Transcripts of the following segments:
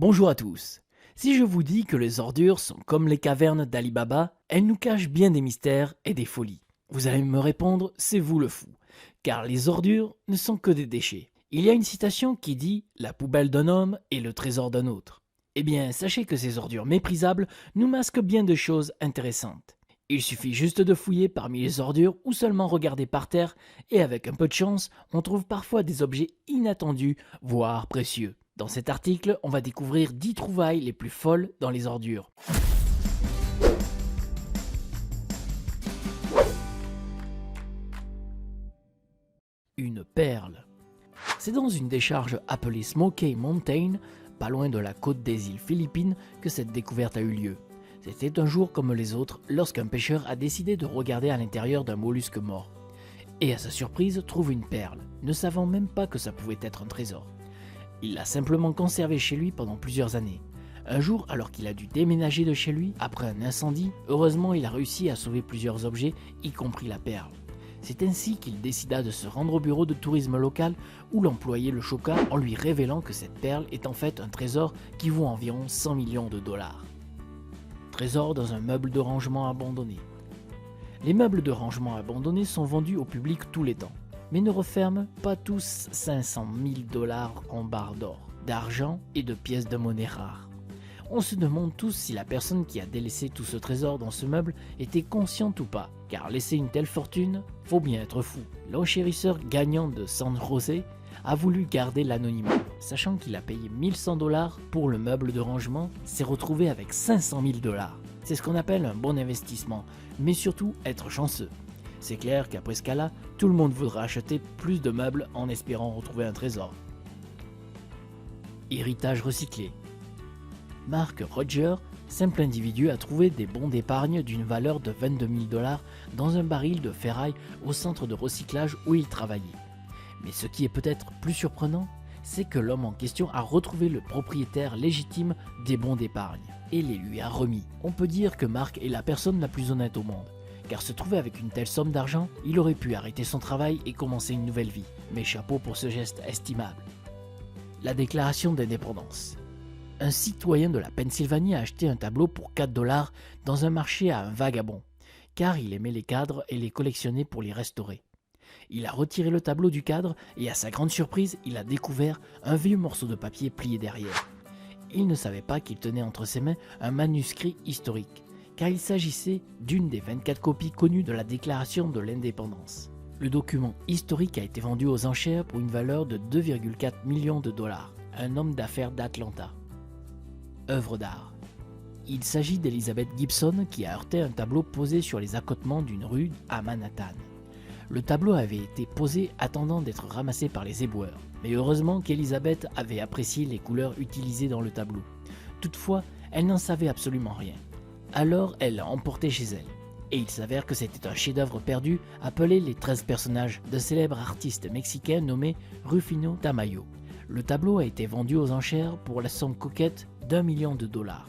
Bonjour à tous. Si je vous dis que les ordures sont comme les cavernes d'Ali Baba, elles nous cachent bien des mystères et des folies. Vous allez me répondre, c'est vous le fou. Car les ordures ne sont que des déchets. Il y a une citation qui dit « La poubelle d'un homme est le trésor d'un autre ». Eh bien, sachez que ces ordures méprisables nous masquent bien de choses intéressantes. Il suffit juste de fouiller parmi les ordures ou seulement regarder par terre et avec un peu de chance, on trouve parfois des objets inattendus, voire précieux. Dans cet article, on va découvrir 10 trouvailles les plus folles dans les ordures. Une perle. C'est dans une décharge appelée Smoky Mountain, pas loin de la côte des îles Philippines, que cette découverte a eu lieu. C'était un jour comme les autres lorsqu'un pêcheur a décidé de regarder à l'intérieur d'un mollusque mort. Et à sa surprise, trouve une perle, ne savant même pas que ça pouvait être un trésor. Il l'a simplement conservé chez lui pendant plusieurs années. Un jour, alors qu'il a dû déménager de chez lui, après un incendie, heureusement il a réussi à sauver plusieurs objets, y compris la perle. C'est ainsi qu'il décida de se rendre au bureau de tourisme local où l'employé le choqua en lui révélant que cette perle est en fait un trésor qui vaut environ 100 millions de dollars. Trésor dans un meuble de rangement abandonné. Les meubles de rangement abandonnés sont vendus au public tous les temps, mais ne referment pas tous 500 000 dollars en barres d'or, d'argent et de pièces de monnaie rares. On se demande tous si la personne qui a délaissé tout ce trésor dans ce meuble était consciente ou pas, car laisser une telle fortune, faut bien être fou. L'enchérisseur gagnant de San José a voulu garder l'anonymat, sachant qu'il a payé 1100 dollars pour le meuble de rangement, s'est retrouvé avec 500 000 dollars. C'est ce qu'on appelle un bon investissement, mais surtout être chanceux. C'est clair qu'après ce cas-là, tout le monde voudra acheter plus de meubles en espérant retrouver un trésor. Héritage recyclé. Mark Roger, simple individu, a trouvé des bons d'épargne d'une valeur de 22 000 dollars dans un baril de ferraille au centre de recyclage où il travaillait. Mais ce qui est peut-être plus surprenant, c'est que l'homme en question a retrouvé le propriétaire légitime des bons d'épargne et les lui a remis. On peut dire que Mark est la personne la plus honnête au monde. Car se trouver avec une telle somme d'argent, il aurait pu arrêter son travail et commencer une nouvelle vie. Mais chapeau pour ce geste estimable. La déclaration d'indépendance. Un citoyen de la Pennsylvanie a acheté un tableau pour 4 dollars dans un marché à un vagabond, car il aimait les cadres et les collectionnait pour les restaurer. Il a retiré le tableau du cadre et à sa grande surprise, il a découvert un vieux morceau de papier plié derrière. Il ne savait pas qu'il tenait entre ses mains un manuscrit historique, car il s'agissait d'une des 24 copies connues de la Déclaration de l'Indépendance. Le document historique a été vendu aux enchères pour une valeur de 2,4 millions de dollars. Un homme d'affaires d'Atlanta. Œuvre d'art. Il s'agit d'Elizabeth Gibson qui a heurté un tableau posé sur les accotements d'une rue à Manhattan. Le tableau avait été posé attendant d'être ramassé par les éboueurs, mais heureusement qu'Elizabeth avait apprécié les couleurs utilisées dans le tableau. Toutefois, elle n'en savait absolument rien. Alors elle l'a emporté chez elle. Et il s'avère que c'était un chef-d'œuvre perdu appelé Les 13 personnages d'un célèbre artiste mexicain nommé Rufino Tamayo. Le tableau a été vendu aux enchères pour la somme coquette d'1 million de dollars.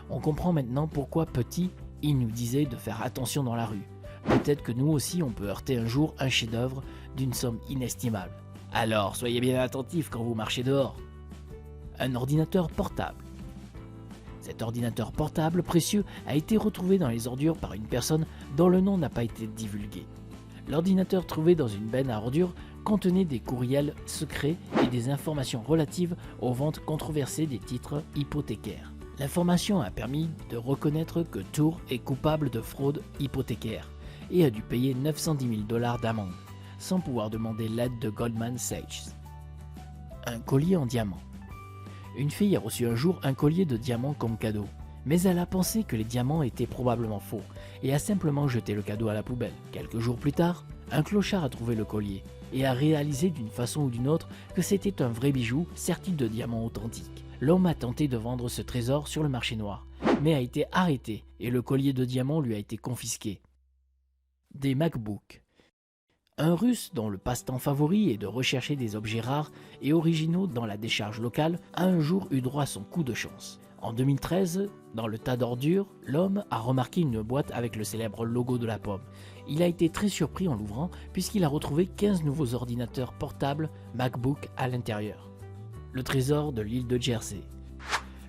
On comprend maintenant pourquoi petit, il nous disait de faire attention dans la rue. Peut-être que nous aussi on peut heurter un jour un chef-d'œuvre d'une somme inestimable. Alors soyez bien attentifs quand vous marchez dehors. Un ordinateur portable. Cet ordinateur portable précieux a été retrouvé dans les ordures par une personne dont le nom n'a pas été divulgué. L'ordinateur trouvé dans une benne à ordures contenait des courriels secrets et des informations relatives aux ventes controversées des titres hypothécaires. L'information a permis de reconnaître que Tour est coupable de fraude hypothécaire et a dû payer 910 000 dollars d'amende, sans pouvoir demander l'aide de Goldman Sachs. Un collier en diamant. Une fille a reçu un jour un collier de diamants comme cadeau, mais elle a pensé que les diamants étaient probablement faux et a simplement jeté le cadeau à la poubelle. Quelques jours plus tard, un clochard a trouvé le collier et a réalisé d'une façon ou d'une autre que c'était un vrai bijou serti de diamants authentiques. L'homme a tenté de vendre ce trésor sur le marché noir, mais a été arrêté et le collier de diamants lui a été confisqué. Des MacBooks. Un Russe dont le passe-temps favori est de rechercher des objets rares et originaux dans la décharge locale a un jour eu droit à son coup de chance. En 2013, dans le tas d'ordures, l'homme a remarqué une boîte avec le célèbre logo de la pomme. Il a été très surpris en l'ouvrant puisqu'il a retrouvé 15 nouveaux ordinateurs portables MacBook à l'intérieur. Le trésor de l'île de Jersey.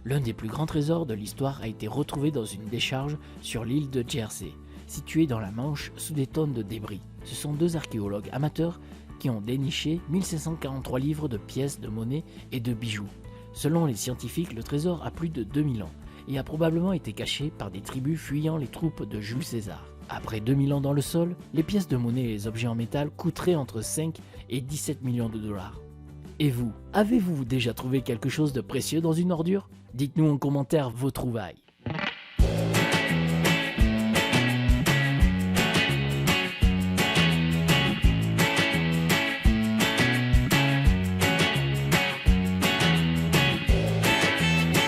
L'un des plus grands trésors de l'histoire a été retrouvé dans une décharge sur l'île de Jersey, située dans la Manche sous des tonnes de débris. Ce sont deux archéologues amateurs qui ont déniché 1543 livres de pièces de monnaie et de bijoux. Selon les scientifiques, le trésor a plus de 2000 ans et a probablement été caché par des tribus fuyant les troupes de Jules César. Après 2000 ans dans le sol, les pièces de monnaie et les objets en métal coûteraient entre 5 et 17 millions de dollars. Et vous, avez-vous déjà trouvé quelque chose de précieux dans une ordure? Dites-nous en commentaire vos trouvailles.